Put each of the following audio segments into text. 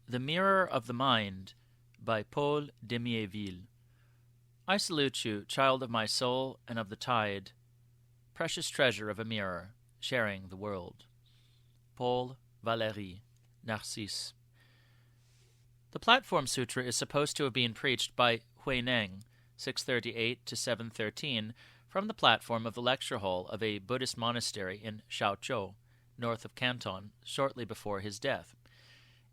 The Mirror of the Mind by Paul Demiéville. I salute you, child of my soul and of the tide, precious treasure of a mirror, sharing the world. Paul Valéry, Narcisse. The Platform Sūtra is supposed to have been preached by Huineng, 638 to 713, from the platform of the lecture hall of a Buddhist monastery in Shaozhou, north of Canton, shortly before his death.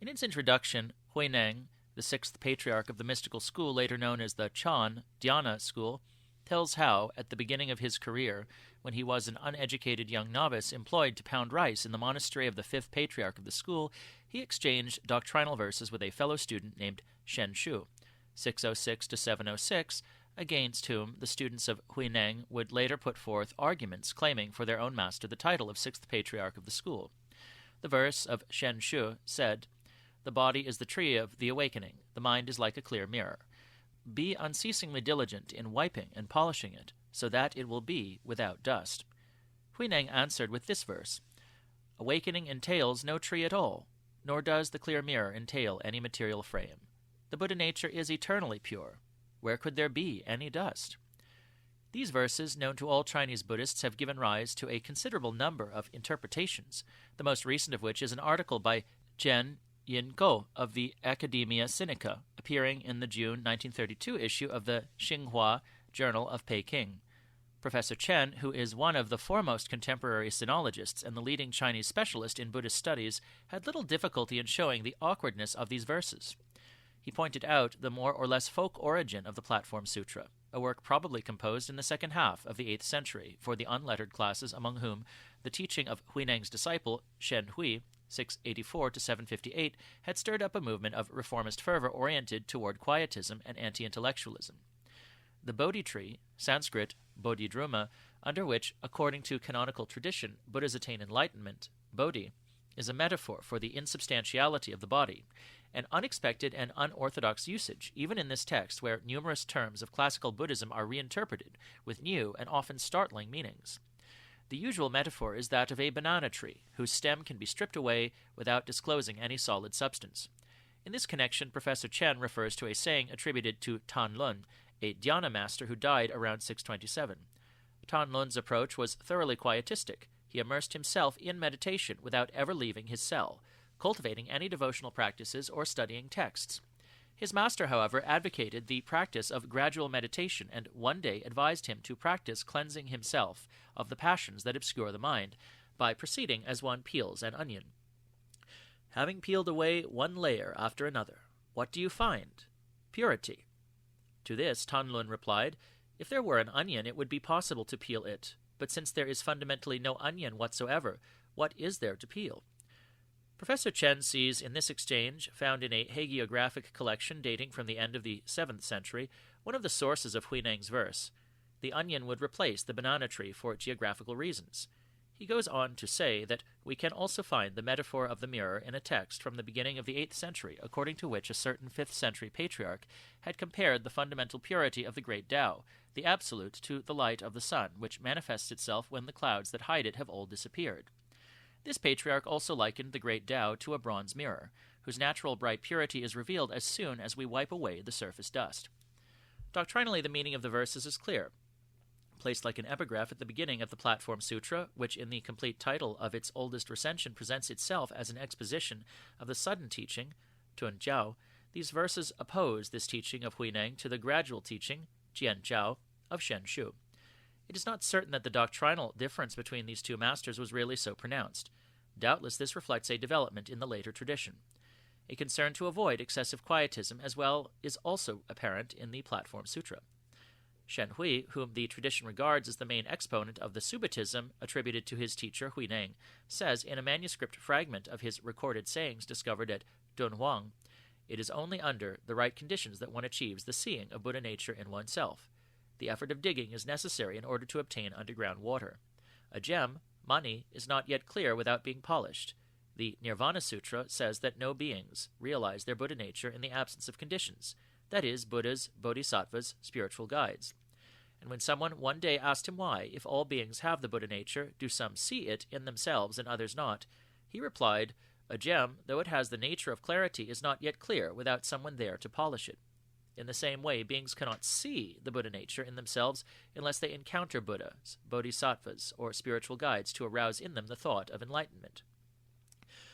In its introduction, Huineng, the sixth patriarch of the mystical school later known as the Chan Dhyana school, tells how, at the beginning of his career, when he was an uneducated young novice employed to pound rice in the monastery of the fifth patriarch of the school, he exchanged doctrinal verses with a fellow student named Shenxiu, 606 to 706, against whom the students of Huineng would later put forth arguments claiming for their own master the title of sixth patriarch of the school. The verse of Shenxiu said, "The body is the tree of the awakening, the mind is like a clear mirror. Be unceasingly diligent in wiping and polishing it, so that it will be without dust." Huineng answered with this verse, "Awakening entails no tree at all, nor does the clear mirror entail any material frame. The Buddha nature is eternally pure. Where could there be any dust?" These verses, known to all Chinese Buddhists, have given rise to a considerable number of interpretations, the most recent of which is an article by Zhen Yinguo of the Academia Sinica, appearing in the June 1932 issue of the Xinhua Journal of Peking. Professor Chen, who is one of the foremost contemporary sinologists and the leading Chinese specialist in Buddhist studies, had little difficulty in showing the awkwardness of these verses. He pointed out the more or less folk origin of the Platform Sūtra, a work probably composed in the second half of the 8th century for the unlettered classes, among whom the teaching of Huineng's disciple, Shen Hui, 684 to 758, had stirred up a movement of reformist fervor oriented toward quietism and anti-intellectualism. The Bodhi tree, Sanskrit Bodhidruma, under which, according to canonical tradition, Buddhas attain enlightenment, Bodhi, is a metaphor for the insubstantiality of the body, an unexpected and unorthodox usage, even in this text where numerous terms of classical Buddhism are reinterpreted with new and often startling meanings. The usual metaphor is that of a banana tree, whose stem can be stripped away without disclosing any solid substance. In this connection, Professor Chen refers to a saying attributed to Tan Lun, a dhyana master who died around 627. Tan Lun's approach was thoroughly quietistic. He immersed himself in meditation without ever leaving his cell, cultivating any devotional practices or studying texts. His master, however, advocated the practice of gradual meditation and one day advised him to practice cleansing himself of the passions that obscure the mind by proceeding as one peels an onion. Having peeled away one layer after another, what do you find? Purity. To this, Tan Lun replied, "If there were an onion, it would be possible to peel it, but since there is fundamentally no onion whatsoever, what is there to peel?" Professor Chen sees in this exchange, found in a hagiographic collection dating from the end of the 7th century, one of the sources of Huineng's verse. The onion would replace the banana tree for geographical reasons. He goes on to say that we can also find the metaphor of the mirror in a text from the beginning of the 8th century, according to which a certain 5th century patriarch had compared the fundamental purity of the great Tao, the Absolute, to the light of the sun, which manifests itself when the clouds that hide it have all disappeared. This patriarch also likened the great Tao to a bronze mirror, whose natural bright purity is revealed as soon as we wipe away the surface dust. Doctrinally, the meaning of the verses is clear. Placed like an epigraph at the beginning of the Platform Sūtra, which in the complete title of its oldest recension presents itself as an exposition of the sudden teaching, Tun Jiao, these verses oppose this teaching of Huineng to the gradual teaching, Jian Jiao, of Shenxiu. It is not certain that the doctrinal difference between these two masters was really so pronounced. Doubtless this reflects a development in the later tradition. A concern to avoid excessive quietism as well is also apparent in the Platform Sūtra. Shen Hui, whom the tradition regards as the main exponent of the Subitism attributed to his teacher Huineng, says in a manuscript fragment of his recorded sayings discovered at Dunhuang, "It is only under the right conditions that one achieves the seeing of Buddha nature in oneself. The effort of digging is necessary in order to obtain underground water. A gem, mani, is not yet clear without being polished. The Nirvana Sutra says that no beings realize their Buddha nature in the absence of conditions, that is, Buddhas, Bodhisattvas, spiritual guides. And when someone one day asked him why, if all beings have the Buddha nature, do some see it in themselves and others not, he replied, A gem, though it has the nature of clarity, is not yet clear without someone there to polish it. In the same way, beings cannot see the Buddha nature in themselves unless they encounter Buddhas, bodhisattvas, or spiritual guides to arouse in them the thought of enlightenment.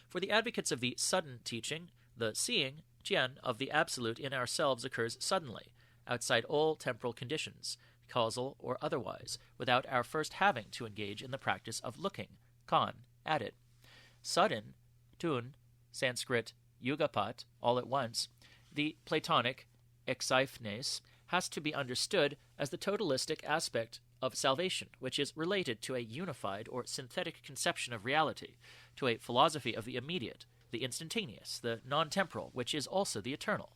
For the advocates of the sudden teaching, the seeing, jian, of the Absolute in ourselves occurs suddenly, outside all temporal conditions, causal or otherwise, without our first having to engage in the practice of looking, kan, at it. Sudden, tun, Sanskrit, yugapat, all at once, the Platonic, exegesis, has to be understood as the totalistic aspect of salvation, which is related to a unified or synthetic conception of reality, to a philosophy of the immediate, the instantaneous, the non-temporal, which is also the eternal.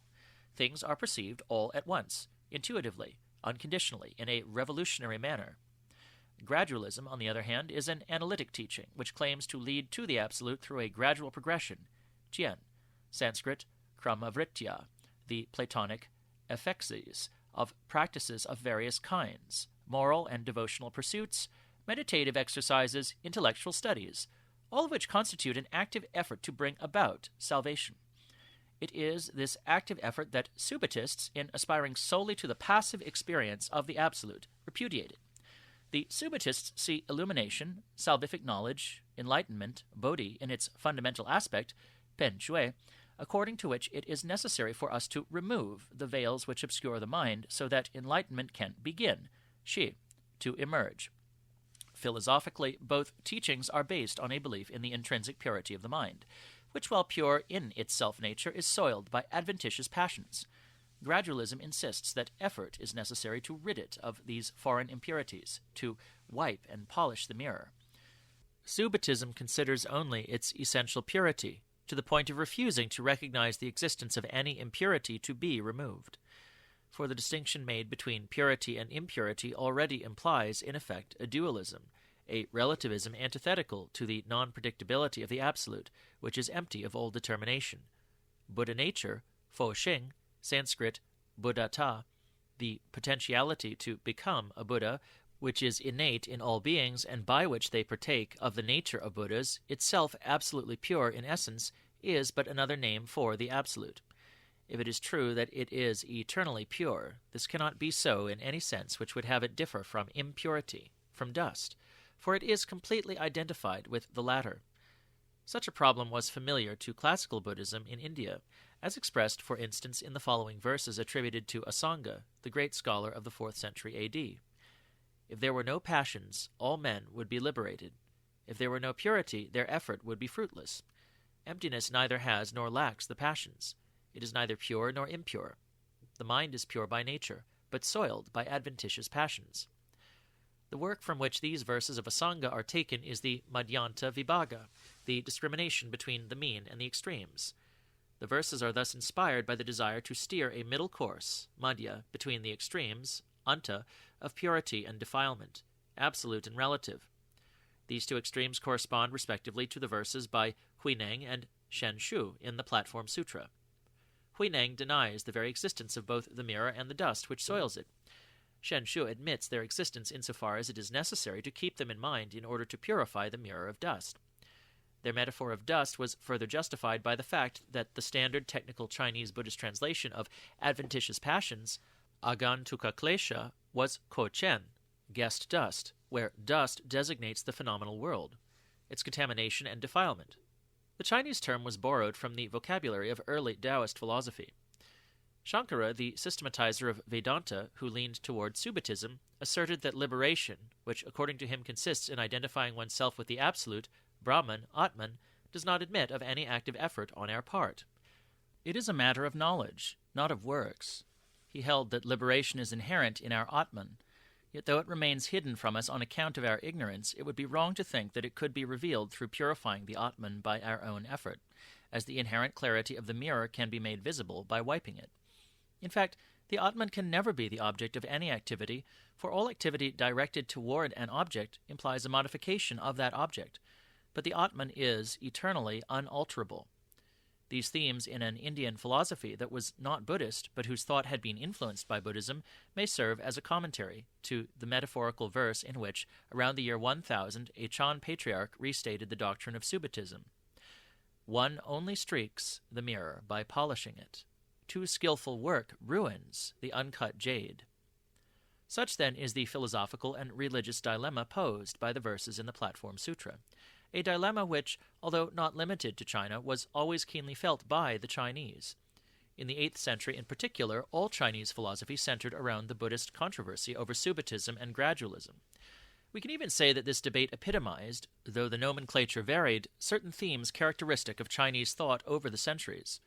Things are perceived all at once, intuitively, unconditionally, in a revolutionary manner. Gradualism, on the other hand, is an analytic teaching, which claims to lead to the Absolute through a gradual progression, jian, Sanskrit, kramavritya, the Platonic exegesis, of practices of various kinds, moral and devotional pursuits, meditative exercises, intellectual studies, all of which constitute an active effort to bring about salvation. It is this active effort that Subhatists, in aspiring solely to the passive experience of the Absolute, repudiated. The Subhatists see illumination, salvific knowledge, enlightenment, bodhi, in its fundamental aspect, pen shui, according to which it is necessary for us to remove the veils which obscure the mind so that enlightenment can begin, shi, to emerge. Philosophically, both teachings are based on a belief in the intrinsic purity of the mind, which, while pure in its self-nature, is soiled by adventitious passions. Gradualism insists that effort is necessary to rid it of these foreign impurities, to wipe and polish the mirror. Subhatism considers only its essential purity, to the point of refusing to recognize the existence of any impurity to be removed. For the distinction made between purity and impurity already implies, in effect, a dualism, a relativism antithetical to the non-predictability of the Absolute, which is empty of all determination. Buddha nature, fo xing, Sanskrit, buddhata, the potentiality to become a Buddha, which is innate in all beings and by which they partake of the nature of Buddhas, itself absolutely pure in essence, is but another name for the Absolute. If it is true that it is eternally pure, this cannot be so in any sense which would have it differ from impurity, from dust, for it is completely identified with the latter. Such a problem was familiar to classical Buddhism in India, as expressed, for instance, in the following verses attributed to Asanga, the great scholar of the 4th century A.D. If there were no passions, all men would be liberated. If there were no purity, their effort would be fruitless. Emptiness neither has nor lacks the passions. It is neither pure nor impure. The mind is pure by nature, but soiled by adventitious passions. The work from which these verses of Asanga are taken is the Madhyanta Vibhaga, the discrimination between the mean and the extremes. The verses are thus inspired by the desire to steer a middle course, madhya, between the extremes, anta, of purity and defilement, absolute and relative. These two extremes correspond respectively to the verses by Huineng and Shenxiu in the Platform Sūtra. Huineng denies the very existence of both the mirror and the dust which soils it. Shenxiu admits their existence insofar as it is necessary to keep them in mind in order to purify the mirror of dust. Their metaphor of dust was further justified by the fact that the standard technical Chinese Buddhist translation of adventitious passions, agantuka klesha, was ko-chen, guest dust, where dust designates the phenomenal world, its contamination and defilement. The Chinese term was borrowed from the vocabulary of early Taoist philosophy. Shankara, the systematizer of Vedanta, who leaned toward Subhatism, asserted that liberation, which according to him consists in identifying oneself with the Absolute, Brahman, Atman, does not admit of any active effort on our part. It is a matter of knowledge, not of works. He held that liberation is inherent in our Atman, yet though it remains hidden from us on account of our ignorance, it would be wrong to think that it could be revealed through purifying the Atman by our own effort, as the inherent clarity of the mirror can be made visible by wiping it. In fact, the Atman can never be the object of any activity, for all activity directed toward an object implies a modification of that object, but the Atman is eternally unalterable. These themes in an Indian philosophy that was not Buddhist, but whose thought had been influenced by Buddhism, may serve as a commentary to the metaphorical verse in which, around the year 1000, a Chan patriarch restated the doctrine of Subhatism. One only streaks the mirror by polishing it. Too skillful work ruins the uncut jade. Such then is the philosophical and religious dilemma posed by the verses in the Platform Sūtra, a dilemma which, although not limited to China, was always keenly felt by the Chinese. In the 8th century in particular, all Chinese philosophy centered around the Buddhist controversy over Subitism and gradualism. We can even say that this debate epitomized, though the nomenclature varied, certain themes characteristic of Chinese thought over the centuries.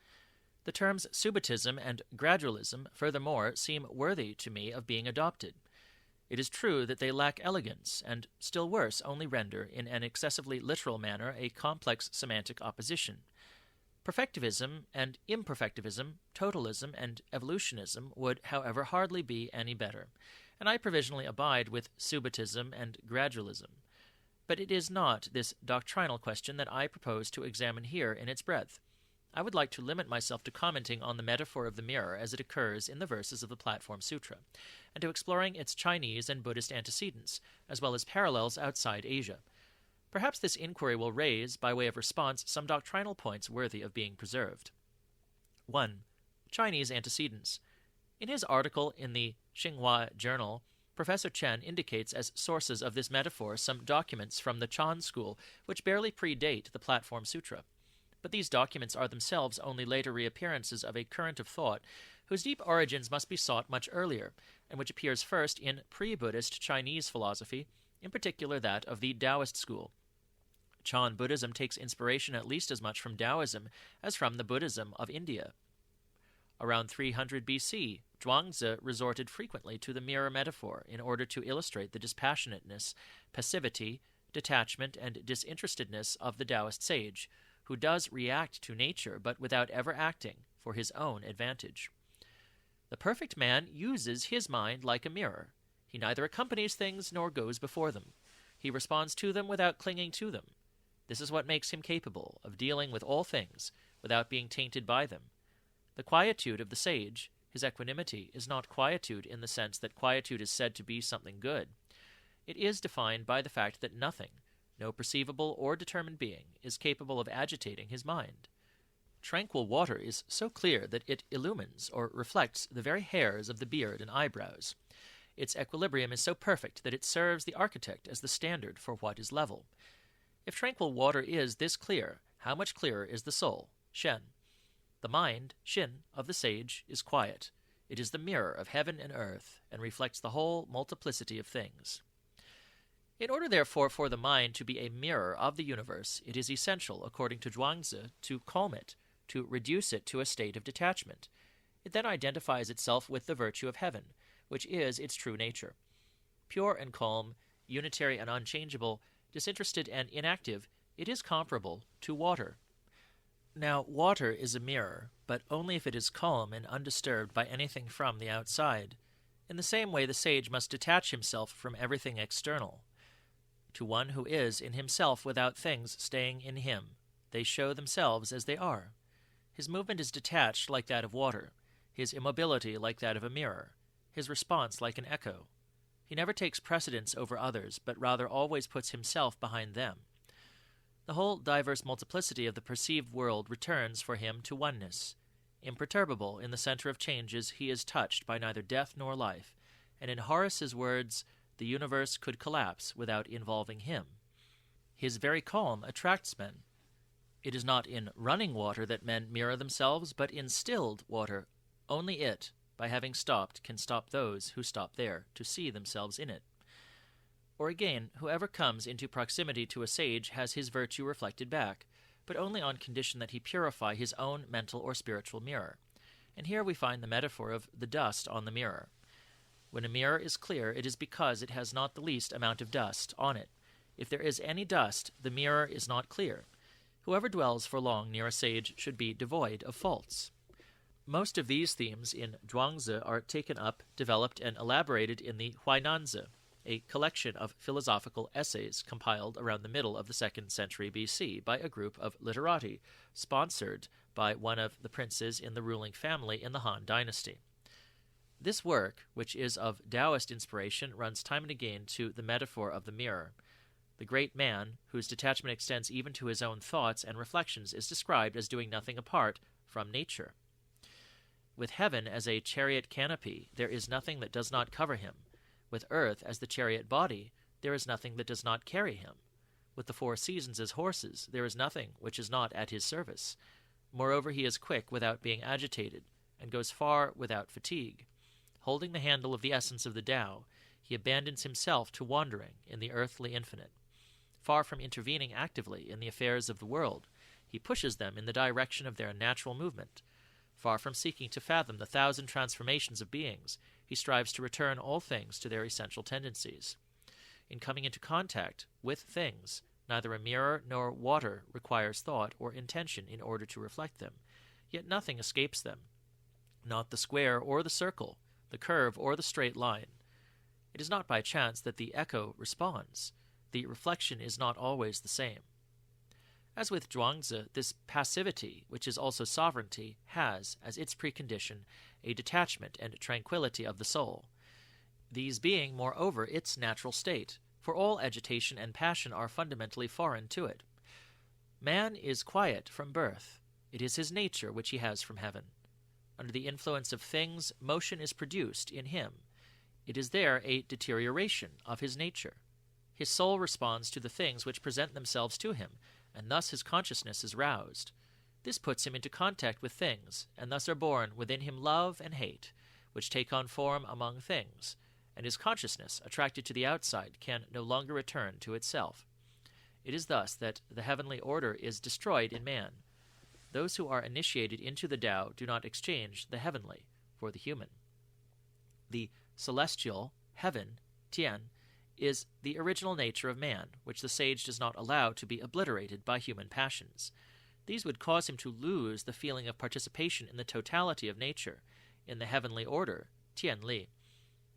The terms Subitism and gradualism, furthermore, seem worthy to me of being adopted. It is true that they lack elegance, and, still worse, only render, in an excessively literal manner, a complex semantic opposition. Perfectivism and imperfectivism, totalism and evolutionism would, however, hardly be any better, and I provisionally abide with Subitism and gradualism. But it is not this doctrinal question that I propose to examine here in its breadth. I would like to limit myself to commenting on the metaphor of the mirror as it occurs in the verses of the Platform Sūtra, and to exploring its Chinese and Buddhist antecedents, as well as parallels outside Asia. Perhaps this inquiry will raise, by way of response, some doctrinal points worthy of being preserved. 1. Chinese antecedents. In his article in the Xinhua Journal, Professor Chen indicates as sources of this metaphor some documents from the Chan school which barely predate the Platform Sūtra. But these documents are themselves only later reappearances of a current of thought whose deep origins must be sought much earlier, and which appears first in pre-Buddhist Chinese philosophy, in particular that of the Taoist school. Chan Buddhism takes inspiration at least as much from Taoism as from the Buddhism of India. Around 300 BC, Zhuangzi resorted frequently to the mirror metaphor in order to illustrate the dispassionateness, passivity, detachment, and disinterestedness of the Taoist sage, who does react to nature, but without ever acting for his own advantage. The perfect man uses his mind like a mirror. He neither accompanies things nor goes before them. He responds to them without clinging to them. This is what makes him capable of dealing with all things without being tainted by them. The quietude of the sage, his equanimity, is not quietude in the sense that quietude is said to be something good. It is defined by the fact that nothing, no perceivable or determined being, is capable of agitating his mind. Tranquil water is so clear that it illumines or reflects the very hairs of the beard and eyebrows. Its equilibrium is so perfect that it serves the architect as the standard for what is level. If tranquil water is this clear, how much clearer is the soul, Shen? The mind, Shin, of the sage is quiet. It is the mirror of heaven and earth, and reflects the whole multiplicity of things. In order, therefore, for the mind to be a mirror of the universe, it is essential, according to Zhuangzi, to calm it, to reduce it to a state of detachment. It then identifies itself with the virtue of heaven, which is its true nature. Pure and calm, unitary and unchangeable, disinterested and inactive, it is comparable to water. Now, water is a mirror, but only if it is calm and undisturbed by anything from the outside. In the same way, the sage must detach himself from everything external. To one who is in himself without things staying in him, they show themselves as they are. His movement is detached like that of water, his immobility like that of a mirror, his response like an echo. He never takes precedence over others, but rather always puts himself behind them. The whole diverse multiplicity of the perceived world returns for him to oneness. Imperturbable in the center of changes, he is touched by neither death nor life, and in Horace's words, the universe could collapse without involving him. His very calm attracts men. It is not in running water that men mirror themselves, but in stilled water. Only it, by having stopped, can stop those who stop there to see themselves in it. Or again, whoever comes into proximity to a sage has his virtue reflected back, but only on condition that he purify his own mental or spiritual mirror. And here we find the metaphor of the dust on the mirror. When a mirror is clear, it is because it has not the least amount of dust on it. If there is any dust, the mirror is not clear. Whoever dwells for long near a sage should be devoid of faults. Most of these themes in Zhuangzi are taken up, developed, and elaborated in the Huainanzi, a collection of philosophical essays compiled around the middle of the 2nd century BC by a group of literati, sponsored by one of the princes in the ruling family in the Han dynasty. This work, which is of Taoist inspiration, runs time and again to the metaphor of the mirror. The great man, whose detachment extends even to his own thoughts and reflections, is described as doing nothing apart from nature. With heaven as a chariot canopy, there is nothing that does not cover him. With earth as the chariot body, there is nothing that does not carry him. With the four seasons as horses, there is nothing which is not at his service. Moreover, he is quick without being agitated, and goes far without fatigue. Holding the handle of the essence of the Tao, he abandons himself to wandering in the earthly infinite. Far from intervening actively in the affairs of the world, he pushes them in the direction of their natural movement. Far from seeking to fathom the 1,000 transformations of beings, he strives to return all things to their essential tendencies. In coming into contact with things, neither a mirror nor water requires thought or intention in order to reflect them, yet nothing escapes them, not the square or the circle, the curve or the straight line. It is not by chance that the echo responds. The reflection is not always the same. As with Zhuangzi, this passivity, which is also sovereignty, has, as its precondition, a detachment and tranquility of the soul, these being, moreover, its natural state, for all agitation and passion are fundamentally foreign to it. Man is quiet from birth. It is his nature which he has from heaven. Under the influence of things, motion is produced in him. It is there a deterioration of his nature. His soul responds to the things which present themselves to him, and thus his consciousness is roused. This puts him into contact with things, and thus are born within him love and hate, which take on form among things, and his consciousness, attracted to the outside, can no longer return to itself. It is thus that the heavenly order is destroyed in man. Those who are initiated into the Tao do not exchange the heavenly for the human. The celestial, heaven, Tian, is the original nature of man, which the sage does not allow to be obliterated by human passions. These would cause him to lose the feeling of participation in the totality of nature, in the heavenly order, Tian Li.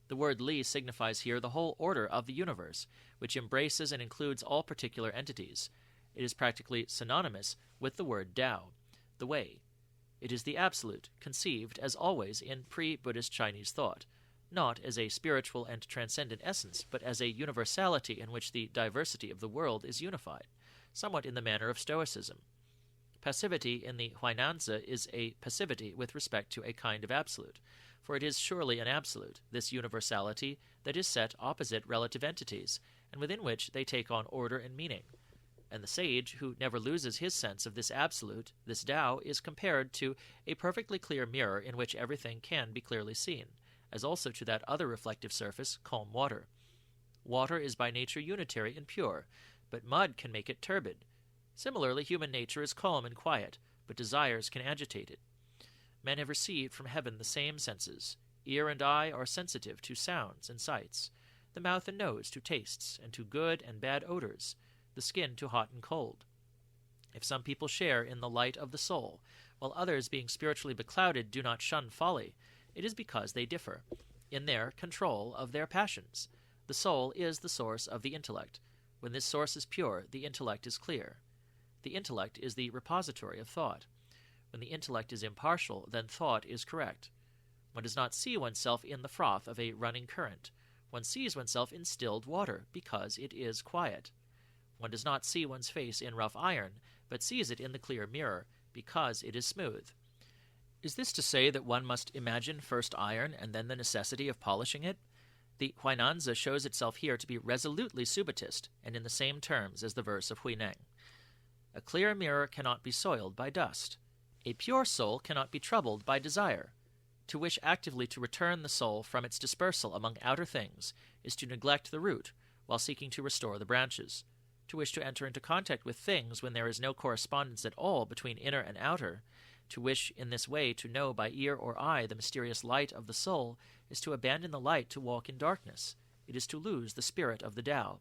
The word Li signifies here the whole order of the universe, which embraces and includes all particular entities. It is practically synonymous with the word Tao, the way. It is the absolute, conceived, as always, in pre-Buddhist Chinese thought, not as a spiritual and transcendent essence, but as a universality in which the diversity of the world is unified, somewhat in the manner of Stoicism. Passivity in the Huainanzi is a passivity with respect to a kind of absolute, for it is surely an absolute, this universality that is set opposite relative entities, and within which they take on order and meaning. And the sage, who never loses his sense of this absolute, this Tao, is compared to a perfectly clear mirror in which everything can be clearly seen, as also to that other reflective surface, calm water. Water is by nature unitary and pure, but mud can make it turbid. Similarly, human nature is calm and quiet, but desires can agitate it. Men have received from heaven the same senses. Ear and eye are sensitive to sounds and sights, the mouth and nose to tastes, and to good and bad odors, the skin to hot and cold. If some people share in the light of the soul, while others, being spiritually beclouded, do not shun folly, it is because they differ in their control of their passions. The soul is the source of the intellect. When this source is pure, the intellect is clear. The intellect is the repository of thought. When the intellect is impartial, then thought is correct. One does not see oneself in the froth of a running current. One sees oneself in stilled water, because it is quiet. One does not see one's face in rough iron, but sees it in the clear mirror, because it is smooth. Is this to say that one must imagine first iron and then the necessity of polishing it? The Huainanzi shows itself here to be resolutely subitist, and in the same terms as the verse of Huineng. A clear mirror cannot be soiled by dust. A pure soul cannot be troubled by desire. To wish actively to return the soul from its dispersal among outer things is to neglect the root, while seeking to restore the branches. To wish to enter into contact with things when there is no correspondence at all between inner and outer, to wish in this way to know by ear or eye the mysterious light of the soul, is to abandon the light to walk in darkness. It is to lose the spirit of the Tao.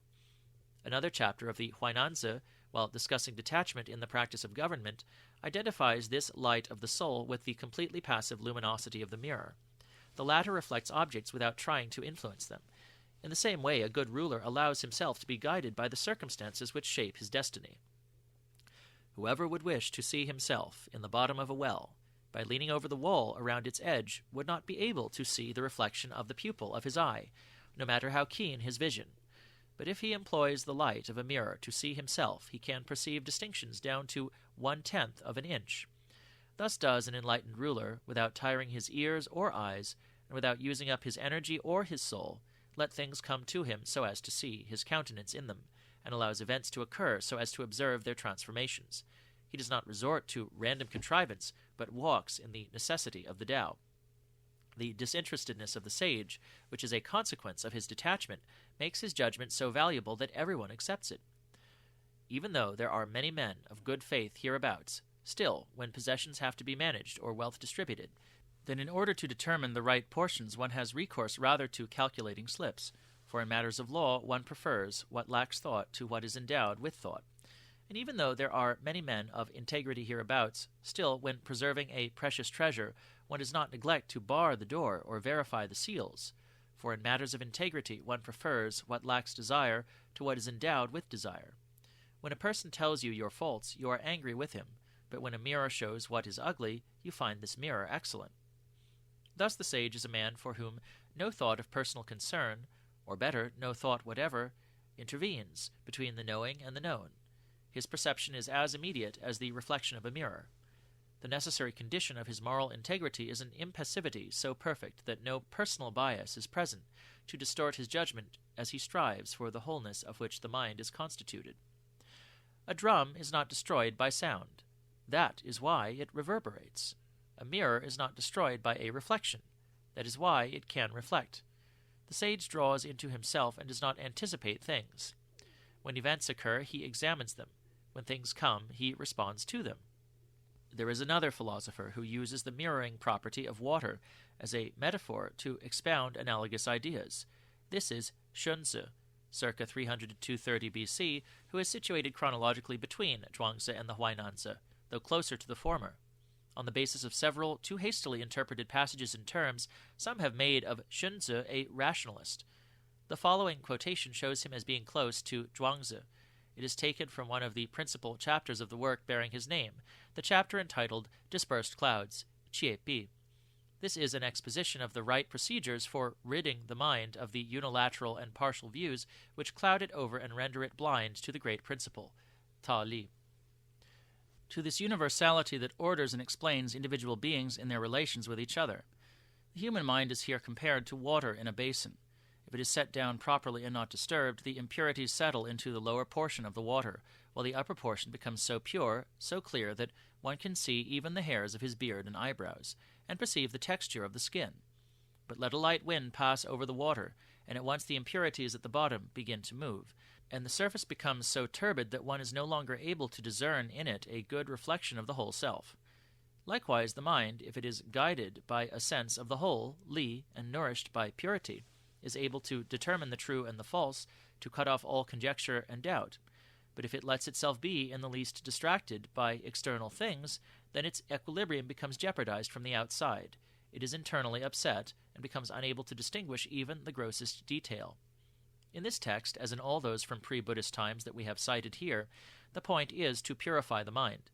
Another chapter of the Huainanzi, while discussing detachment in the practice of government, identifies this light of the soul with the completely passive luminosity of the mirror. The latter reflects objects without trying to influence them. In the same way, a good ruler allows himself to be guided by the circumstances which shape his destiny. Whoever would wish to see himself in the bottom of a well, by leaning over the wall around its edge, would not be able to see the reflection of the pupil of his eye, no matter how keen his vision. But if he employs the light of a mirror to see himself, he can perceive distinctions down to 1/10 of an inch. Thus does an enlightened ruler, without tiring his ears or eyes, and without using up his energy or his soul, let things come to him so as to see his countenance in them, and allows events to occur so as to observe their transformations. He does not resort to random contrivance, but walks in the necessity of the Tao. The disinterestedness of the sage, which is a consequence of his detachment, makes his judgment so valuable that everyone accepts it. Even though there are many men of good faith hereabouts, still, when possessions have to be managed or wealth distributed, then in order to determine the right portions one has recourse rather to calculating slips, for in matters of law one prefers what lacks thought to what is endowed with thought. And even though there are many men of integrity hereabouts, still, when preserving a precious treasure, one does not neglect to bar the door or verify the seals, for in matters of integrity one prefers what lacks desire to what is endowed with desire. When a person tells you your faults, you are angry with him, but when a mirror shows what is ugly, you find this mirror excellent. Thus the sage is a man for whom no thought of personal concern, or better, no thought whatever, intervenes between the knowing and the known. His perception is as immediate as the reflection of a mirror. The necessary condition of his moral integrity is an impassivity so perfect that no personal bias is present to distort his judgment as he strives for the wholeness of which the mind is constituted. A drum is not destroyed by sound. That is why it reverberates. A mirror is not destroyed by a reflection. That is why it can reflect. The sage draws into himself and does not anticipate things. When events occur, he examines them. When things come, he responds to them. There is another philosopher who uses the mirroring property of water as a metaphor to expound analogous ideas. This is Xunzi, circa 300 to 230 BC, who is situated chronologically between Zhuangzi and the Huainanzi, though closer to the former. On the basis of several too hastily interpreted passages and terms, some have made of Xunzi a rationalist. The following quotation shows him as being close to Zhuangzi. It is taken from one of the principal chapters of the work bearing his name, the chapter entitled Dispersed Clouds, Qie Bi. This is an exposition of the right procedures for ridding the mind of the unilateral and partial views which cloud it over and render it blind to the great principle, Ta Li. To this universality that orders and explains individual beings in their relations with each other. The human mind is here compared to water in a basin. If it is set down properly and not disturbed, the impurities settle into the lower portion of the water, while the upper portion becomes so pure, so clear that one can see even the hairs of his beard and eyebrows, and perceive the texture of the skin. But let a light wind pass over the water, and at once the impurities at the bottom begin to move, and the surface becomes so turbid that one is no longer able to discern in it a good reflection of the whole self. Likewise the mind, if it is guided by a sense of the whole, Li, and nourished by purity, is able to determine the true and the false, to cut off all conjecture and doubt. But if it lets itself be in the least distracted by external things, then its equilibrium becomes jeopardized from the outside. It is internally upset, and becomes unable to distinguish even the grossest detail. In this text, as in all those from pre-Buddhist times that we have cited here, the point is to purify the mind.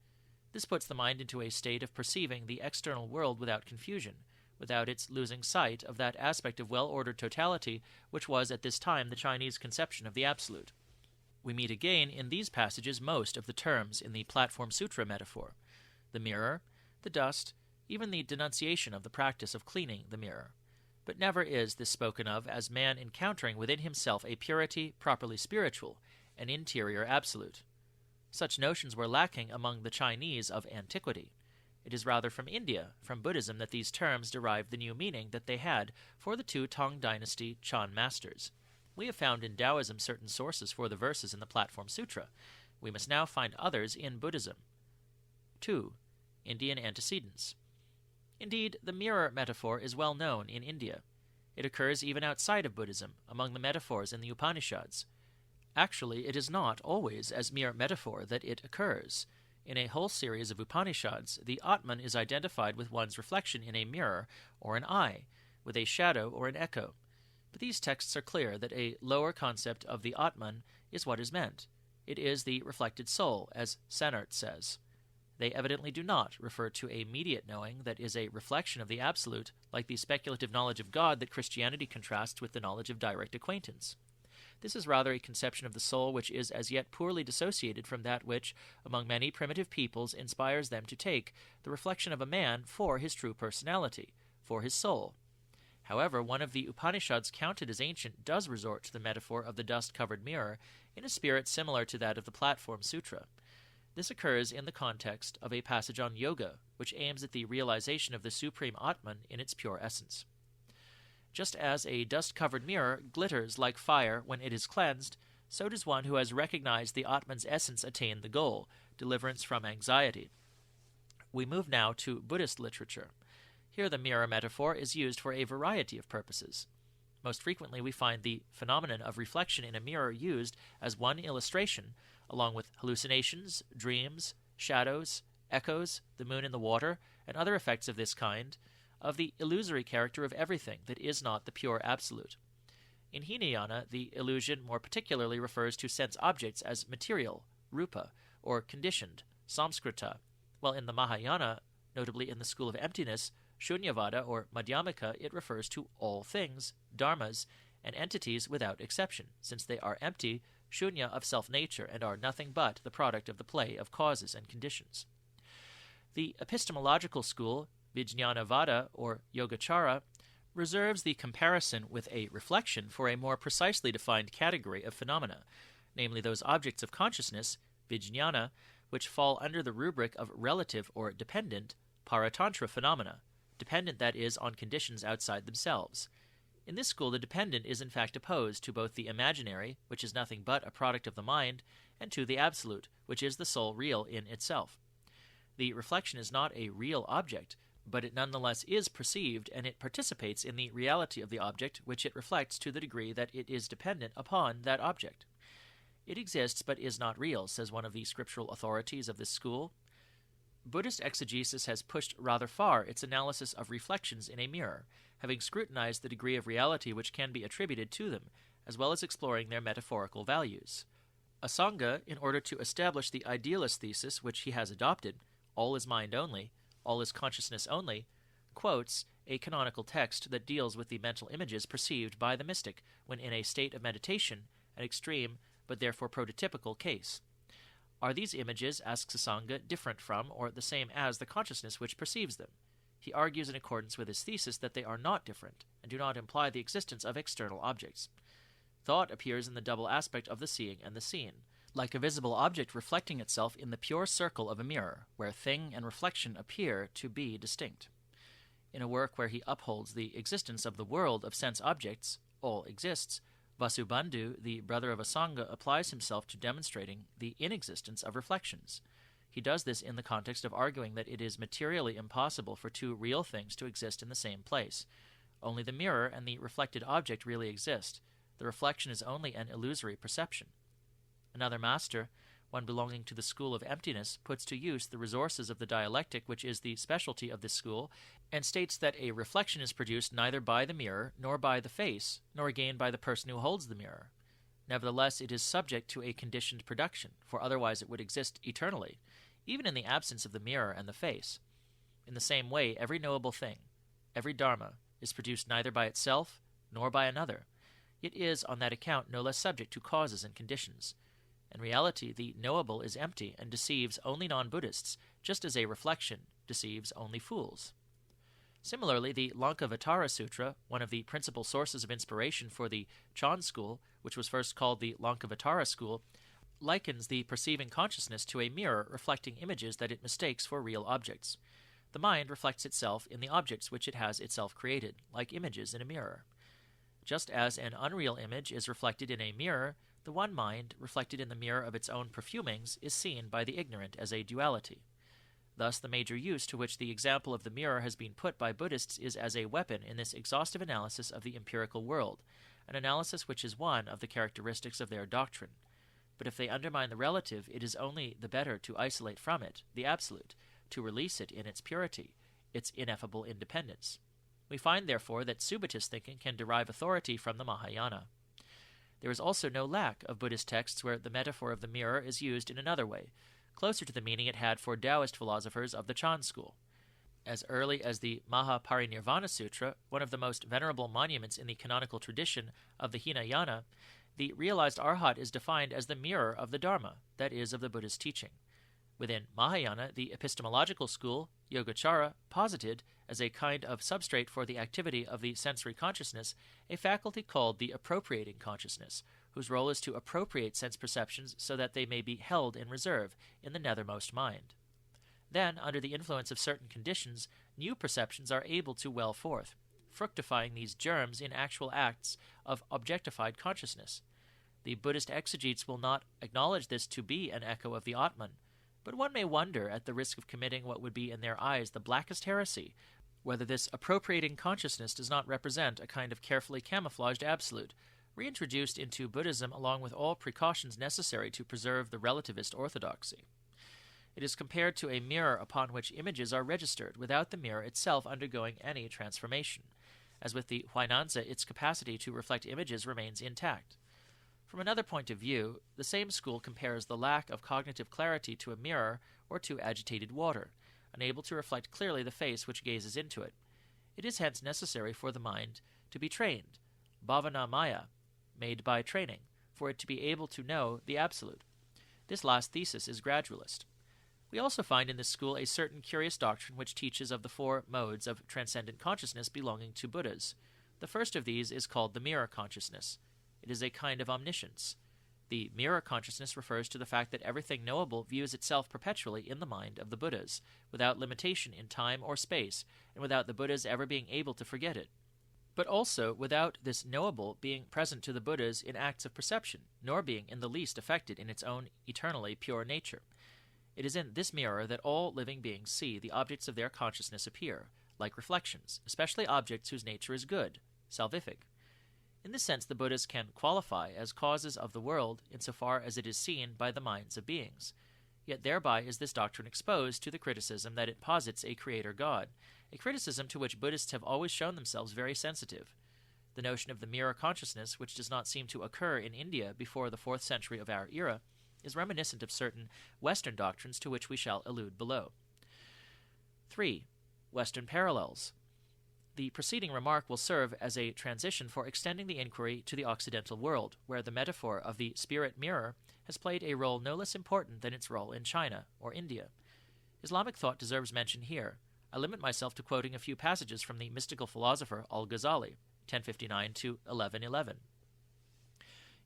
This puts the mind into a state of perceiving the external world without confusion, without its losing sight of that aspect of well-ordered totality which was at this time the Chinese conception of the Absolute. We meet again in these passages most of the terms in the Platform Sūtra metaphor: the mirror, the dust, even the denunciation of the practice of cleaning the mirror. But never is this spoken of as man encountering within himself a purity properly spiritual, an interior absolute. Such notions were lacking among the Chinese of antiquity. It is rather from India, from Buddhism, that these terms derived the new meaning that they had for the two Tang dynasty Chan masters. We have found in Taoism certain sources for the verses in the Platform Sūtra. We must now find others in Buddhism. 2. Indian antecedents. Indeed, the mirror metaphor is well known in India. It occurs even outside of Buddhism, among the metaphors in the Upaniṣads. Actually, it is not always as mere metaphor that it occurs. In a whole series of Upanishads, the Atman is identified with one's reflection in a mirror or an eye, with a shadow or an echo. But these texts are clear that a lower concept of the Atman is what is meant. It is the reflected soul, as Sennert says. They evidently do not refer to a immediate knowing that is a reflection of the Absolute, like the speculative knowledge of God that Christianity contrasts with the knowledge of direct acquaintance. This is rather a conception of the soul which is as yet poorly dissociated from that which, among many primitive peoples, inspires them to take the reflection of a man for his true personality, for his soul. However, one of the Upanishads counted as ancient does resort to the metaphor of the dust-covered mirror in a spirit similar to that of the Platform Sūtra. This occurs in the context of a passage on yoga, which aims at the realization of the supreme Atman in its pure essence. Just as a dust-covered mirror glitters like fire when it is cleansed, so does one who has recognized the Atman's essence attain the goal, deliverance from anxiety. We move now to Buddhist literature. Here the mirror metaphor is used for a variety of purposes. Most frequently we find the phenomenon of reflection in a mirror used as one illustration, along with hallucinations, dreams, shadows, echoes, the moon in the water, and other effects of this kind, of the illusory character of everything that is not the pure absolute. In Hinayana, the illusion more particularly refers to sense objects as material, rupa, or conditioned, samskrita, while in the Mahāyāna, notably in the school of emptiness, Shunyavada or Madhyamaka, it refers to all things, dharmas, and entities without exception, since they are empty, shunya of self-nature, and are nothing but the product of the play of causes and conditions. The epistemological school, Vijñānavada or Yogācāra, reserves the comparison with a reflection for a more precisely defined category of phenomena, namely those objects of consciousness, vijñāna, which fall under the rubric of relative or dependent paratantra phenomena, dependent, that is, on conditions outside themselves. In this school, the dependent is in fact opposed to both the imaginary, which is nothing but a product of the mind, and to the absolute, which is the sole real in itself. The reflection is not a real object, but it nonetheless is perceived, and it participates in the reality of the object, which it reflects to the degree that it is dependent upon that object. It exists but is not real, says one of the scriptural authorities of this school. Buddhist exegesis has pushed rather far its analysis of reflections in a mirror, having scrutinized the degree of reality which can be attributed to them, as well as exploring their metaphorical values. Asanga, in order to establish the idealist thesis which he has adopted, all is mind only, all is consciousness only, quotes a canonical text that deals with the mental images perceived by the mystic when in a state of meditation, an extreme but therefore prototypical case. Are these images, asks Asanga, different from or the same as the consciousness which perceives them? He argues in accordance with his thesis that they are not different and do not imply the existence of external objects. Thought appears in the double aspect of the seeing and the seen, like a visible object reflecting itself in the pure circle of a mirror, where thing and reflection appear to be distinct. In a work where he upholds the existence of the world of sense objects, all exists, Vasubandhu, the brother of Asanga, applies himself to demonstrating the inexistence of reflections. He does this in the context of arguing that it is materially impossible for two real things to exist in the same place. Only the mirror and the reflected object really exist. The reflection is only an illusory perception. Another master, one belonging to the school of emptiness, puts to use the resources of the dialectic, which is the specialty of this school, and states that a reflection is produced neither by the mirror, nor by the face, nor again by the person who holds the mirror. Nevertheless, it is subject to a conditioned production, for otherwise it would exist eternally, even in the absence of the mirror and the face. In the same way, every knowable thing, every dharma, is produced neither by itself nor by another. It is, on that account, no less subject to causes and conditions. In reality, the knowable is empty and deceives only non-Buddhists, just as a reflection deceives only fools. Similarly, the Laṅkāvatāra Sutra, one of the principal sources of inspiration for the Chan school, which was first called the Laṅkāvatāra school, likens the perceiving consciousness to a mirror reflecting images that it mistakes for real objects. The mind reflects itself in the objects which it has itself created, like images in a mirror. Just as an unreal image is reflected in a mirror, the one mind, reflected in the mirror of its own perfumings, is seen by the ignorant as a duality. Thus, the major use to which the example of the mirror has been put by Buddhists is as a weapon in this exhaustive analysis of the empirical world, an analysis which is one of the characteristics of their doctrine. But if they undermine the relative, it is only the better to isolate from it the absolute, to release it in its purity, its ineffable independence. We find, therefore, that Subhatist thinking can derive authority from the Mahāyāna. There is also no lack of Buddhist texts where the metaphor of the mirror is used in another way, closer to the meaning it had for Taoist philosophers of the Chan school. As early as the Mahāparinirvāṇa Sutra, one of the most venerable monuments in the canonical tradition of the Hinayana, the realized arhat is defined as the mirror of the Dharma, that is, of the Buddhist teaching. Within Mahayana, the epistemological school, Yogācāra posited as a kind of substrate for the activity of the sensory consciousness a faculty called the appropriating consciousness, whose role is to appropriate sense perceptions so that they may be held in reserve in the nethermost mind. Then, under the influence of certain conditions, new perceptions are able to well forth, fructifying these germs in actual acts of objectified consciousness. The Buddhist exegetes will not acknowledge this to be an echo of the Atman, but one may wonder, at the risk of committing what would be in their eyes the blackest heresy, whether this appropriating consciousness does not represent a kind of carefully camouflaged absolute, reintroduced into Buddhism along with all precautions necessary to preserve the relativist orthodoxy. It is compared to a mirror upon which images are registered, without the mirror itself undergoing any transformation. As with the Huainanzi, its capacity to reflect images remains intact. From another point of view, the same school compares the lack of cognitive clarity to a mirror or to agitated water, unable to reflect clearly the face which gazes into it. It is hence necessary for the mind to be trained, bhavana maya, made by training, for it to be able to know the absolute. This last thesis is gradualist. We also find in this school a certain curious doctrine which teaches of the four modes of transcendent consciousness belonging to Buddhas. The first of these is called the mirror consciousness. It is a kind of omniscience. The mirror consciousness refers to the fact that everything knowable views itself perpetually in the mind of the Buddhas, without limitation in time or space, and without the Buddhas ever being able to forget it. But also without this knowable being present to the Buddhas in acts of perception, nor being in the least affected in its own eternally pure nature. It is in this mirror that all living beings see the objects of their consciousness appear, like reflections, especially objects whose nature is good, salvific. In this sense, the Buddhas can qualify as causes of the world insofar as it is seen by the minds of beings. Yet thereby is this doctrine exposed to the criticism that it posits a creator God, a criticism to which Buddhists have always shown themselves very sensitive. The notion of the mirror consciousness, which does not seem to occur in India before the 4th century of our era, is reminiscent of certain Western doctrines to which we shall allude below. 3. Western parallels. The preceding remark will serve as a transition for extending the inquiry to the Occidental world, where the metaphor of the spirit mirror has played a role no less important than its role in China or India. Islamic thought deserves mention here. I limit myself to quoting a few passages from the mystical philosopher al-Ghazālī, 1059 to 1111.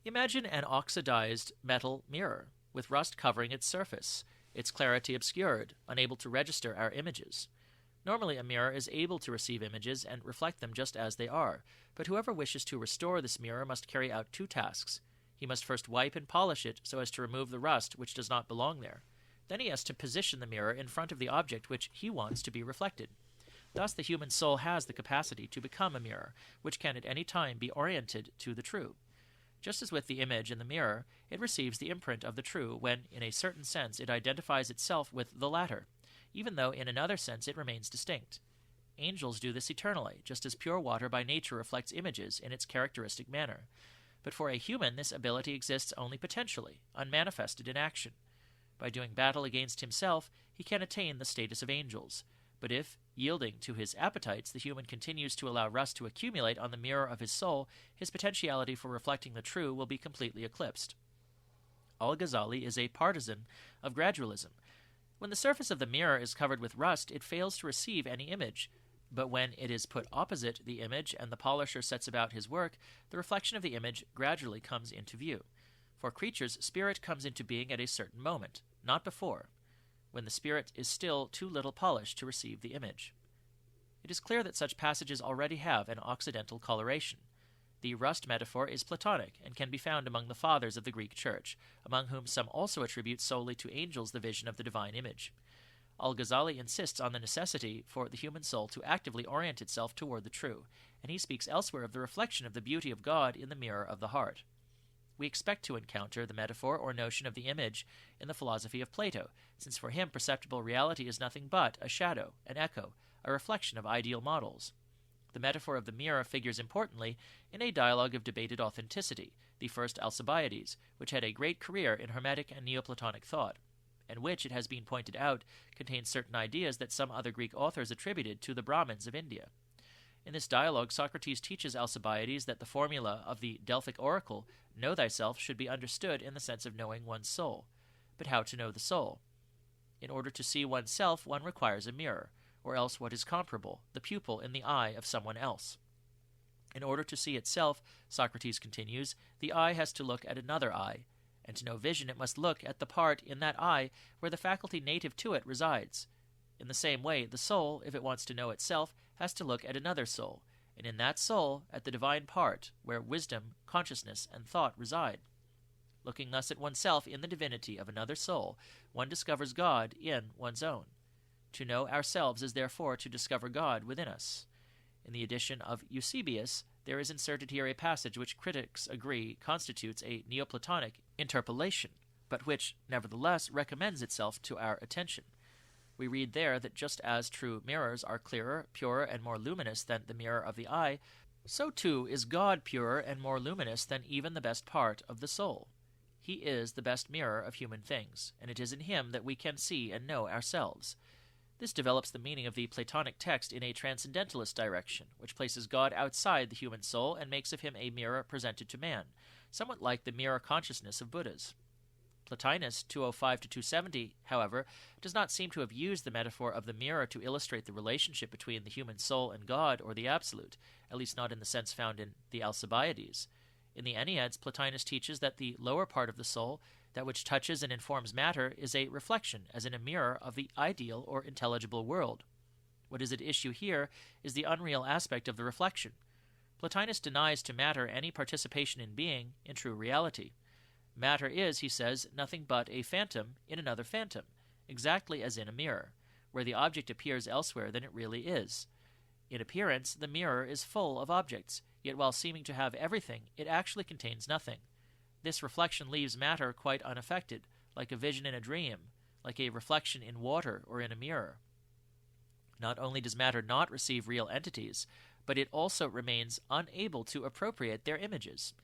Imagine an oxidized metal mirror, with rust covering its surface, its clarity obscured, unable to register our images. Normally, a mirror is able to receive images and reflect them just as they are, but whoever wishes to restore this mirror must carry out two tasks. He must first wipe and polish it so as to remove the rust which does not belong there. Then he has to position the mirror in front of the object which he wants to be reflected. Thus, the human soul has the capacity to become a mirror, which can at any time be oriented to the true. Just as with the image in the mirror, it receives the imprint of the true when, in a certain sense, it identifies itself with the latter, even though in another sense it remains distinct. Angels do this eternally, just as pure water by nature reflects images in its characteristic manner. But for a human, this ability exists only potentially, unmanifested in action. By doing battle against himself, he can attain the status of angels. But if, yielding to his appetites, the human continues to allow rust to accumulate on the mirror of his soul, his potentiality for reflecting the true will be completely eclipsed. Al-Ghazālī is a partisan of gradualism. When the surface of the mirror is covered with rust, it fails to receive any image. But when it is put opposite the image and the polisher sets about his work, the reflection of the image gradually comes into view. For creatures, spirit comes into being at a certain moment, not before, when the spirit is still too little polished to receive the image. It is clear that such passages already have an Occidental coloration. The rust metaphor is Platonic and can be found among the fathers of the Greek Church, among whom some also attribute solely to angels the vision of the divine image. Al-Ghazālī insists on the necessity for the human soul to actively orient itself toward the true, and he speaks elsewhere of the reflection of the beauty of God in the mirror of the heart. We expect to encounter the metaphor or notion of the image in the philosophy of Plato, since for him perceptible reality is nothing but a shadow, an echo, a reflection of ideal models. The metaphor of the mirror figures importantly in a dialogue of debated authenticity, the first Alcibiades, which had a great career in Hermetic and Neoplatonic thought, and which, it has been pointed out, contains certain ideas that some other Greek authors attributed to the Brahmins of India. In this dialogue, Socrates teaches Alcibiades that the formula of the Delphic oracle, know thyself, should be understood in the sense of knowing one's soul. But how to know the soul? In order to see oneself, one requires a mirror, or else what is comparable, the pupil in the eye of someone else. In order to see itself, Socrates continues, the eye has to look at another eye, and to know vision it must look at the part in that eye where the faculty native to it resides. In the same way, the soul, if it wants to know itself, has to look at another soul, and in that soul at the divine part where wisdom, consciousness, and thought reside. Looking thus at oneself in the divinity of another soul, one discovers God in one's own. To know ourselves is therefore to discover God within us. In the edition of Eusebius, there is inserted here a passage which critics agree constitutes a Neoplatonic interpolation, but which, nevertheless, recommends itself to our attention. We read there that just as true mirrors are clearer, purer, and more luminous than the mirror of the eye, so too is God purer and more luminous than even the best part of the soul. He is the best mirror of human things, and it is in him that we can see and know ourselves. This develops the meaning of the Platonic text in a transcendentalist direction, which places God outside the human soul and makes of him a mirror presented to man, somewhat like the mirror consciousness of Buddhas. Plotinus, 205-270, however, does not seem to have used the metaphor of the mirror to illustrate the relationship between the human soul and God or the Absolute, at least not in the sense found in the Alcibiades. In the Enneads, Plotinus teaches that the lower part of the soul, that which touches and informs matter, is a reflection, as in a mirror, of the ideal or intelligible world. What is at issue here is the unreal aspect of the reflection. Plotinus denies to matter any participation in being, in true reality. Matter is, he says, nothing but a phantom in another phantom, exactly as in a mirror, where the object appears elsewhere than it really is. In appearance, the mirror is full of objects, yet while seeming to have everything, it actually contains nothing. This reflection leaves matter quite unaffected, like a vision in a dream, like a reflection in water or in a mirror. Not only does matter not receive real entities, but it also remains unable to appropriate their images.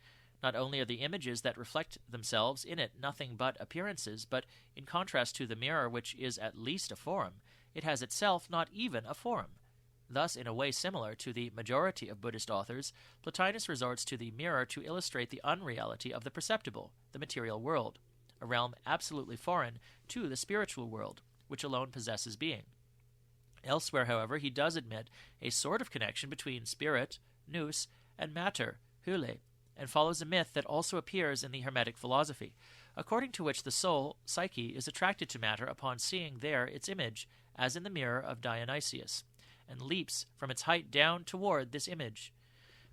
Not only are the images that reflect themselves in it nothing but appearances, but in contrast to the mirror, which is at least a form, it has itself not even a form. Thus, in a way similar to the majority of Buddhist authors, Plotinus resorts to the mirror to illustrate the unreality of the perceptible, the material world, a realm absolutely foreign to the spiritual world, which alone possesses being. Elsewhere, however, he does admit a sort of connection between spirit, nous, and matter, hule, and follows a myth that also appears in the Hermetic philosophy, according to which the soul, psyche, is attracted to matter upon seeing there its image, as in the mirror of Dionysius, and leaps from its height down toward this image.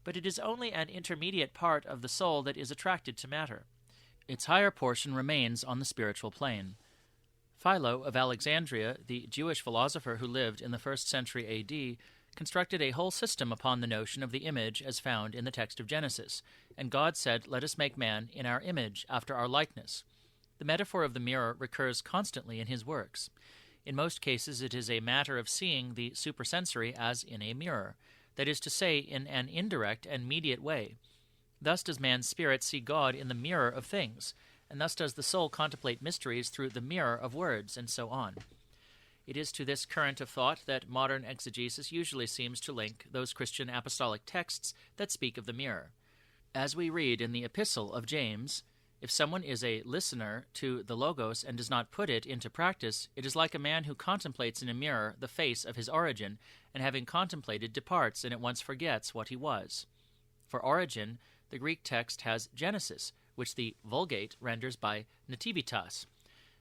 But it is only an intermediate part of the soul that is attracted to matter. Its higher portion remains on the spiritual plane. Philo of Alexandria, the Jewish philosopher who lived in the 1st century A.D., constructed a whole system upon the notion of the image as found in the text of Genesis, and God said, "Let us make man in our image, after our likeness." The metaphor of the mirror recurs constantly in his works. In most cases it is a matter of seeing the supersensory as in a mirror, that is to say, in an indirect and mediate way. Thus does man's spirit see God in the mirror of things, and thus does the soul contemplate mysteries through the mirror of words, and so on. It is to this current of thought that modern exegesis usually seems to link those Christian apostolic texts that speak of the mirror. As we read in the Epistle of James, if someone is a listener to the Logos and does not put it into practice, it is like a man who contemplates in a mirror the face of his origin, and having contemplated departs and at once forgets what he was. For origin, the Greek text has Genesis, which the Vulgate renders by nativitas.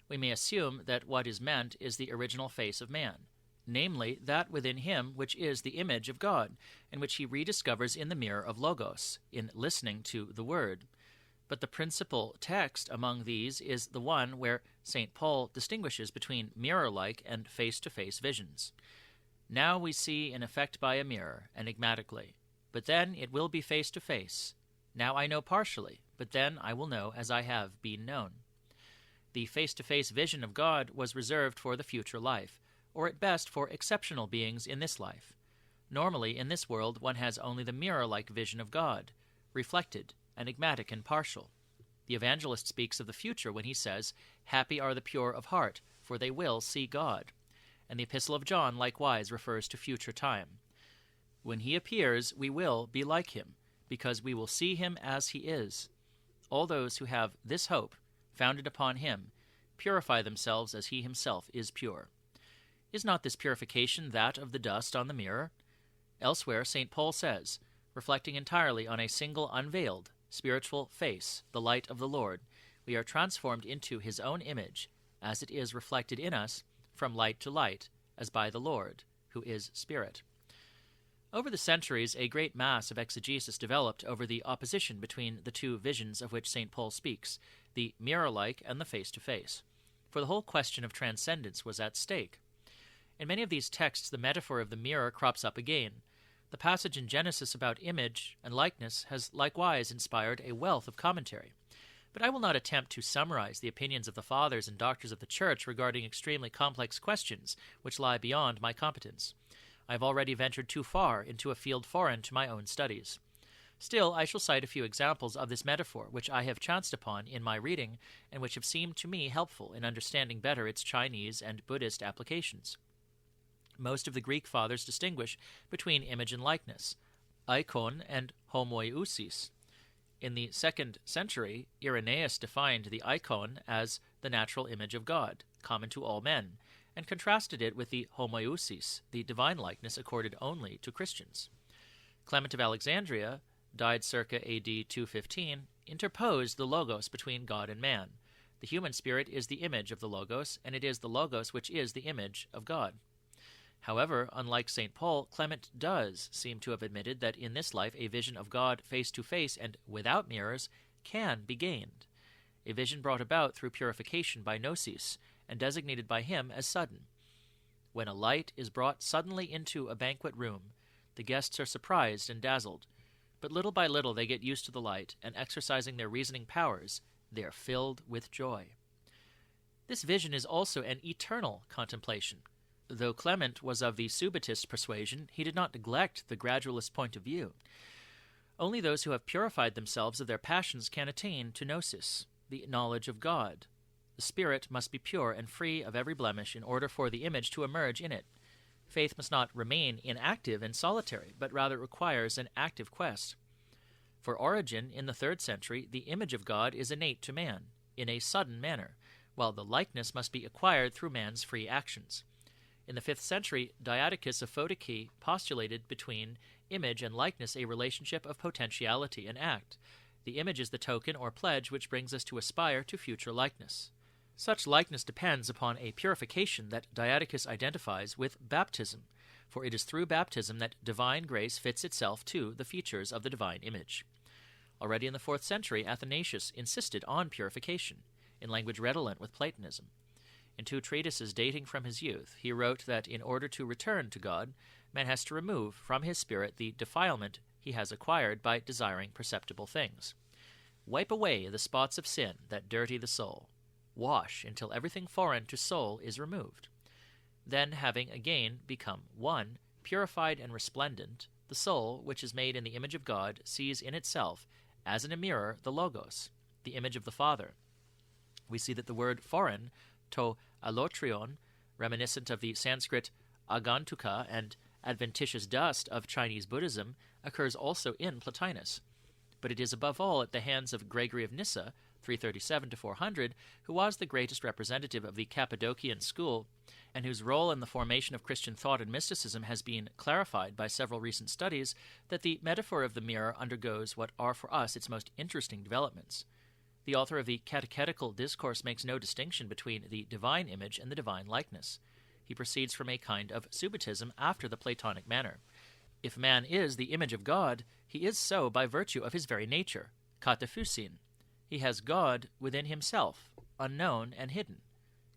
We may assume that what is meant is the original face of man, namely that within him which is the image of God, and which he rediscovers in the mirror of Logos, in listening to the Word. But the principal text among these is the one where St. Paul distinguishes between mirror-like and face-to-face visions. Now we see in effect by a mirror, enigmatically, but then it will be face-to-face. Now I know partially, but then I will know as I have been known. The face-to-face vision of God was reserved for the future life, or at best for exceptional beings in this life. Normally, in this world, one has only the mirror-like vision of God, reflected, enigmatic, and partial. The evangelist speaks of the future when he says, "Happy are the pure of heart, for they will see God." And the Epistle of John likewise refers to future time. When he appears, we will be like him, because we will see him as he is. All those who have this hope, founded upon him, purify themselves as he himself is pure. Is not this purification that of the dust on the mirror? Elsewhere, St. Paul says, reflecting entirely on a single unveiled, spiritual face, the light of the Lord, we are transformed into his own image, as it is reflected in us, from light to light, as by the Lord, who is Spirit. Over the centuries, a great mass of exegesis developed over the opposition between the two visions of which St. Paul speaks, the mirror-like and the face-to-face. For the whole question of transcendence was at stake. In many of these texts, the metaphor of the mirror crops up again. The passage in Genesis about image and likeness has likewise inspired a wealth of commentary. But I will not attempt to summarize the opinions of the fathers and doctors of the Church regarding extremely complex questions which lie beyond my competence. I have already ventured too far into a field foreign to my own studies. Still, I shall cite a few examples of this metaphor which I have chanced upon in my reading and which have seemed to me helpful in understanding better its Chinese and Buddhist applications. Most of the Greek fathers distinguish between image and likeness, eikon and homoiousis. In the 2nd century, Irenaeus defined the eikon as the natural image of God, common to all men, and contrasted it with the homoiousis, the divine likeness accorded only to Christians. Clement of Alexandria, died circa AD 215, interposed the Logos between God and man. The human spirit is the image of the Logos, and it is the Logos which is the image of God. However, unlike St. Paul, Clement does seem to have admitted that in this life a vision of God face-to-face and without mirrors can be gained, a vision brought about through purification by gnosis and designated by him as sudden. When a light is brought suddenly into a banquet room, the guests are surprised and dazzled, but little by little they get used to the light, and exercising their reasoning powers, they are filled with joy. This vision is also an eternal contemplation. Though Clement was of the Subitist persuasion, he did not neglect the gradualist point of view. Only those who have purified themselves of their passions can attain to gnosis, the knowledge of God. The spirit must be pure and free of every blemish in order for the image to emerge in it. Faith must not remain inactive and solitary, but rather requires an active quest. For Origen, in the 3rd century, the image of God is innate to man, in a sudden manner, while the likeness must be acquired through man's free actions. In the 5th century, Diadochus of Photice postulated between image and likeness a relationship of potentiality and act. The image is the token or pledge which brings us to aspire to future likeness. Such likeness depends upon a purification that Diadochus identifies with baptism, for it is through baptism that divine grace fits itself to the features of the divine image. Already in the 4th century, Athanasius insisted on purification, in language redolent with Platonism. In 2 treatises dating from his youth, he wrote that in order to return to God, man has to remove from his spirit the defilement he has acquired by desiring perceptible things. Wipe away the spots of sin that dirty the soul. Wash until everything foreign to soul is removed. Then, having again become one, purified and resplendent, the soul, which is made in the image of God, sees in itself, as in a mirror, the Logos, the image of the Father. We see that the word foreign, to alotrion, reminiscent of the Sanskrit agantuka and adventitious dust of Chinese Buddhism, occurs also in Plotinus. But it is above all at the hands of Gregory of Nyssa, 337-400, who was the greatest representative of the Cappadocian school, and whose role in the formation of Christian thought and mysticism has been clarified by several recent studies, that the metaphor of the mirror undergoes what are for us its most interesting developments. The author of the Catechetical Discourse makes no distinction between the divine image and the divine likeness. He proceeds from a kind of subitism after the Platonic manner. If man is the image of God, he is so by virtue of his very nature, kataphusin. He has God within himself, unknown and hidden.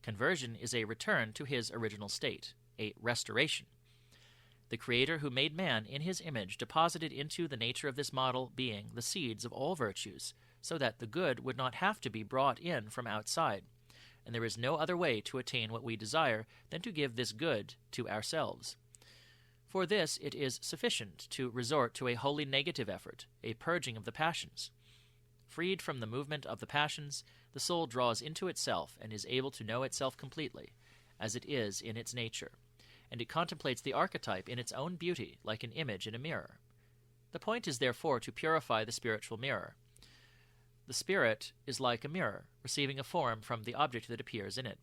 Conversion is a return to his original state, a restoration. The Creator who made man in his image deposited into the nature of this model being the seeds of all virtues, so that the good would not have to be brought in from outside, and there is no other way to attain what we desire than to give this good to ourselves. For this it is sufficient to resort to a wholly negative effort, a purging of the passions. Freed from the movement of the passions, the soul draws into itself and is able to know itself completely, as it is in its nature, and it contemplates the archetype in its own beauty, like an image in a mirror. The point is therefore to purify the spiritual mirror. The spirit is like a mirror, receiving a form from the object that appears in it.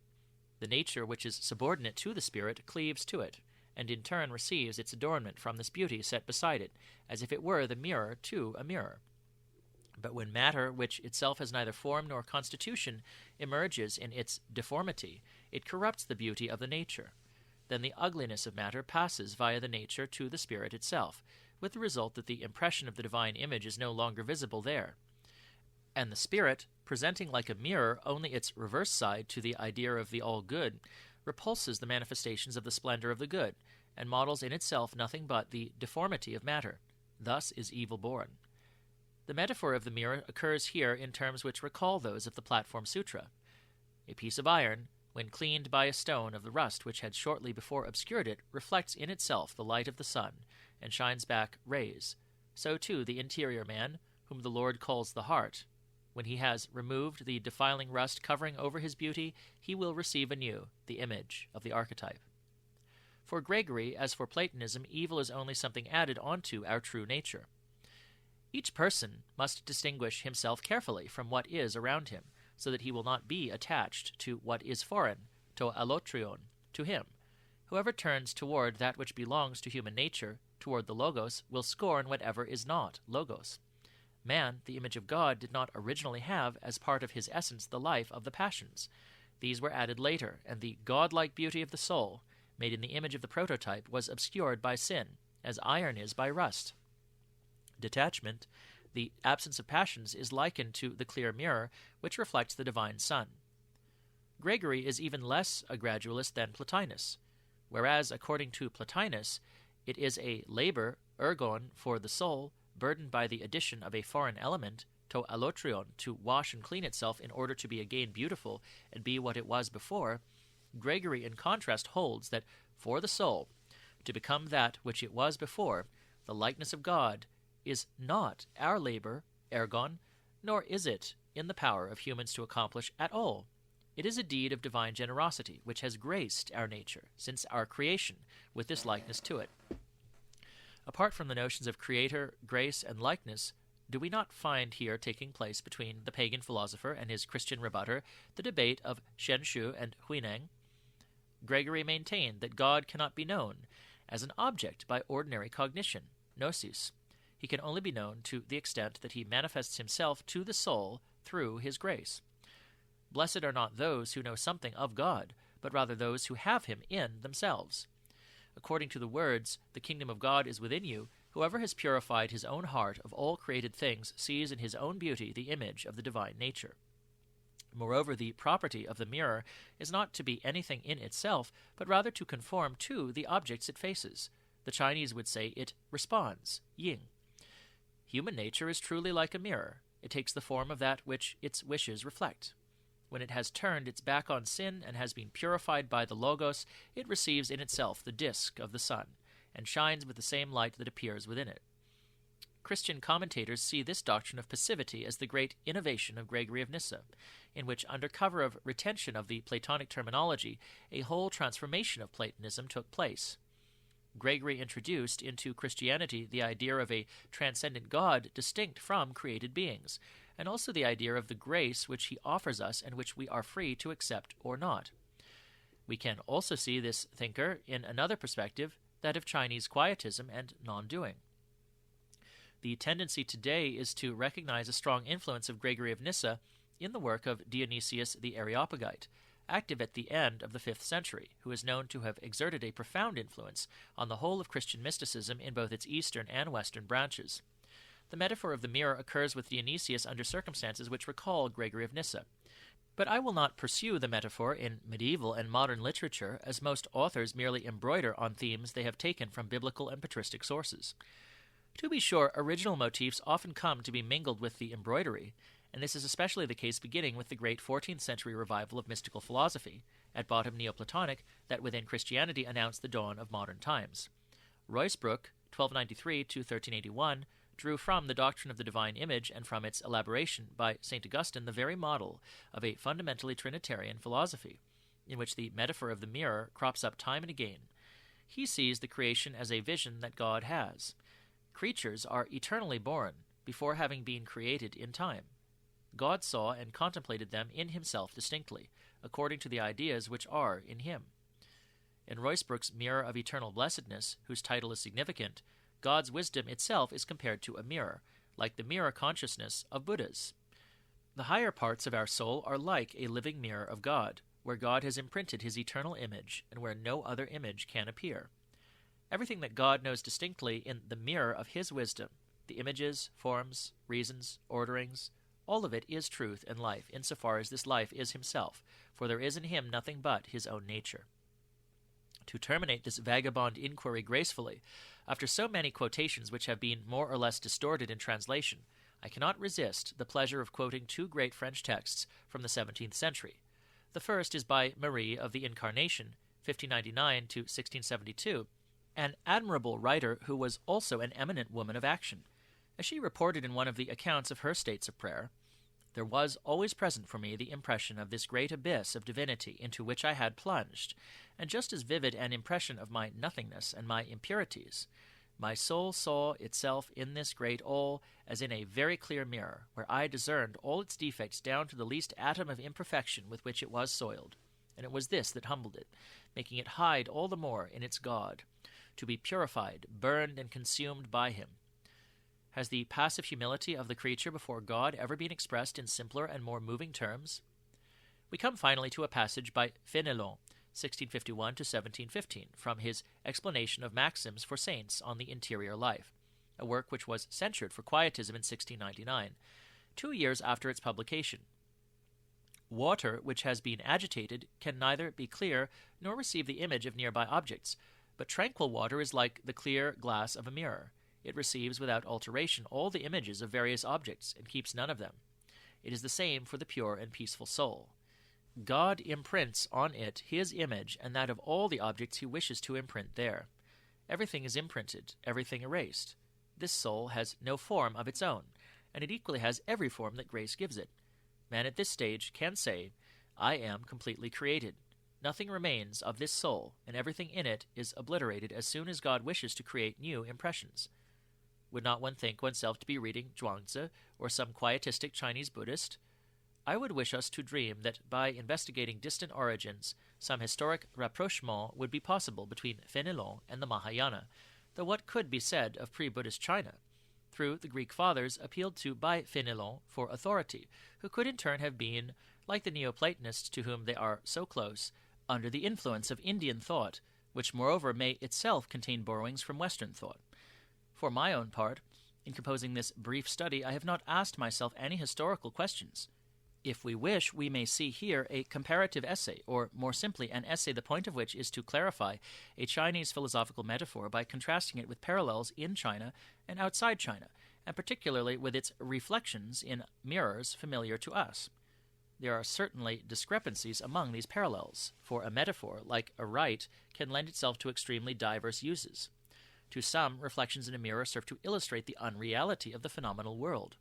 The nature which is subordinate to the spirit cleaves to it, and in turn receives its adornment from this beauty set beside it, as if it were the mirror to a mirror. But when matter, which itself has neither form nor constitution, emerges in its deformity, it corrupts the beauty of the nature. Then the ugliness of matter passes via the nature to the spirit itself, with the result that the impression of the divine image is no longer visible there. And the spirit, presenting like a mirror only its reverse side to the idea of the all-good, repulses the manifestations of the splendor of the good, and models in itself nothing but the deformity of matter. Thus is evil born. The metaphor of the mirror occurs here in terms which recall those of the Platform Sūtra. A piece of iron, when cleaned by a stone of the rust which had shortly before obscured it, reflects in itself the light of the sun, and shines back rays. So too the interior man, whom the Lord calls the heart, when he has removed the defiling rust covering over his beauty, he will receive anew the image of the archetype. For Gregory, as for Platonism, evil is only something added onto our true nature. Each person must distinguish himself carefully from what is around him, so that he will not be attached to what is foreign, to allotrion, to him. Whoever turns toward that which belongs to human nature, toward the Logos, will scorn whatever is not Logos. Man, the image of God, did not originally have, as part of his essence, the life of the passions. These were added later, and the godlike beauty of the soul, made in the image of the prototype, was obscured by sin, as iron is by rust. Detachment, the absence of passions, is likened to the clear mirror, which reflects the divine sun. Gregory is even less a gradualist than Plotinus, whereas, according to Plotinus, it is a labor, ergon, for the soul, burdened by the addition of a foreign element, to allotrion, to wash and clean itself in order to be again beautiful and be what it was before. Gregory, in contrast, holds that for the soul, to become that which it was before, the likeness of God, is not our labor, ergon, nor is it in the power of humans to accomplish at all. It is a deed of divine generosity, which has graced our nature, since our creation, with this likeness to it. Apart from the notions of creator, grace, and likeness, do we not find here taking place between the pagan philosopher and his Christian rebutter the debate of Shenxiu and Huineng? Gregory maintained that God cannot be known as an object by ordinary cognition, gnosis. He can only be known to the extent that he manifests himself to the soul through his grace. Blessed are not those who know something of God, but rather those who have him in themselves. According to the words, "The kingdom of God is within you," whoever has purified his own heart of all created things sees in his own beauty the image of the divine nature. Moreover, the property of the mirror is not to be anything in itself, but rather to conform to the objects it faces. The Chinese would say it responds, ying. Human nature is truly like a mirror. It takes the form of that which its wishes reflect. When it has turned its back on sin and has been purified by the Logos, it receives in itself the disk of the sun, and shines with the same light that appears within it. Christian commentators see this doctrine of passivity as the great innovation of Gregory of Nyssa, in which, under cover of retention of the Platonic terminology, a whole transformation of Platonism took place. Gregory introduced into Christianity the idea of a transcendent God distinct from created beings, and also the idea of the grace which he offers us and which we are free to accept or not. We can also see this thinker in another perspective, that of Chinese quietism and non-doing. The tendency today is to recognize a strong influence of Gregory of Nyssa in the work of Dionysius the Areopagite, active at the end of the 5th century, who is known to have exerted a profound influence on the whole of Christian mysticism in both its eastern and western branches. The metaphor of the mirror occurs with Dionysius under circumstances which recall Gregory of Nyssa. But I will not pursue the metaphor in medieval and modern literature, as most authors merely embroider on themes they have taken from biblical and patristic sources. To be sure, original motifs often come to be mingled with the embroidery, and this is especially the case beginning with the great 14th century revival of mystical philosophy, at bottom Neoplatonic, that within Christianity announced the dawn of modern times. Ruysbroek, 1293 to 1381, drew from the doctrine of the divine image and from its elaboration by St. Augustine the very model of a fundamentally Trinitarian philosophy, in which the metaphor of the mirror crops up time and again. He sees the creation as a vision that God has. Creatures are eternally born, before having been created in time. God saw and contemplated them in himself distinctly, according to the ideas which are in him. In Ruysbrook's Mirror of Eternal Blessedness, whose title is significant, God's wisdom itself is compared to a mirror, like the mirror consciousness of Buddhas. The higher parts of our soul are like a living mirror of God, where God has imprinted his eternal image, and where no other image can appear. Everything that God knows distinctly in the mirror of his wisdom, the images, forms, reasons, orderings, all of it is truth and life, insofar as this life is himself, for there is in him nothing but his own nature. To terminate this vagabond inquiry gracefully, after so many quotations which have been more or less distorted in translation, I cannot resist the pleasure of quoting two great French texts from the 17th century. The first is by Marie of the Incarnation, 1599 to 1672, an admirable writer who was also an eminent woman of action. As she reported in one of the accounts of her states of prayer, there was always present for me the impression of this great abyss of divinity into which I had plunged, and just as vivid an impression of my nothingness and my impurities. My soul saw itself in this great all as in a very clear mirror, where I discerned all its defects down to the least atom of imperfection with which it was soiled. And it was this that humbled it, making it hide all the more in its God, to be purified, burned, and consumed by him. Has the passive humility of the creature before God ever been expressed in simpler and more moving terms? We come finally to a passage by Fénelon, 1651 to 1715, from his Explanation of Maxims for Saints on the Interior Life, a work which was censured for quietism in 1699, 2 years after its publication. Water which has been agitated can neither be clear nor receive the image of nearby objects, but tranquil water is like the clear glass of a mirror. It receives without alteration all the images of various objects, and keeps none of them. It is the same for the pure and peaceful soul. God imprints on it his image and that of all the objects he wishes to imprint there. Everything is imprinted, everything erased. This soul has no form of its own, and it equally has every form that grace gives it. Man at this stage can say, I am completely created. Nothing remains of this soul, and everything in it is obliterated as soon as God wishes to create new impressions. Would not one think oneself to be reading Zhuangzi or some quietistic Chinese Buddhist? I would wish us to dream that by investigating distant origins, some historic rapprochement would be possible between Fénelon and the Mahayana, though what could be said of pre-Buddhist China? Through the Greek fathers appealed to by Fénelon for authority, who could in turn have been, like the Neoplatonists to whom they are so close, under the influence of Indian thought, which moreover may itself contain borrowings from Western thought. For my own part, in composing this brief study, I have not asked myself any historical questions. If we wish, we may see here a comparative essay, or more simply an essay the point of which is to clarify a Chinese philosophical metaphor by contrasting it with parallels in China and outside China, and particularly with its reflections in mirrors familiar to us. There are certainly discrepancies among these parallels, for a metaphor, like a rite, can lend itself to extremely diverse uses. To some, reflections in a mirror serve to illustrate the unreality of the phenomenal world.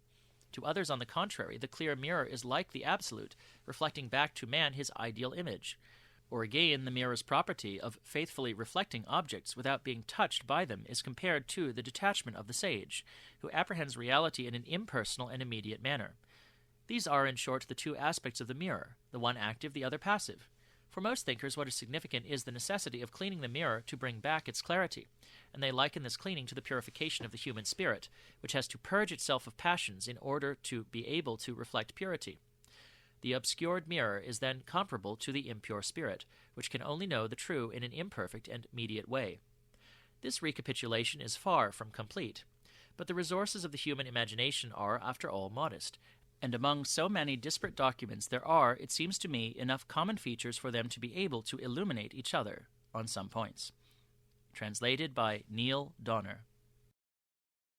To others, on the contrary, the clear mirror is like the absolute, reflecting back to man his ideal image. Or again, the mirror's property of faithfully reflecting objects without being touched by them is compared to the detachment of the sage, who apprehends reality in an impersonal and immediate manner. These are, in short, the two aspects of the mirror, the one active, the other passive. For most thinkers, what is significant is the necessity of cleaning the mirror to bring back its clarity, and they liken this cleaning to the purification of the human spirit, which has to purge itself of passions in order to be able to reflect purity. The obscured mirror is then comparable to the impure spirit, which can only know the true in an imperfect and mediate way. This recapitulation is far from complete, but the resources of the human imagination are, after all, modest, and among so many disparate documents there are, it seems to me, enough common features for them to be able to illuminate each other on some points. Translated by Neil Donner.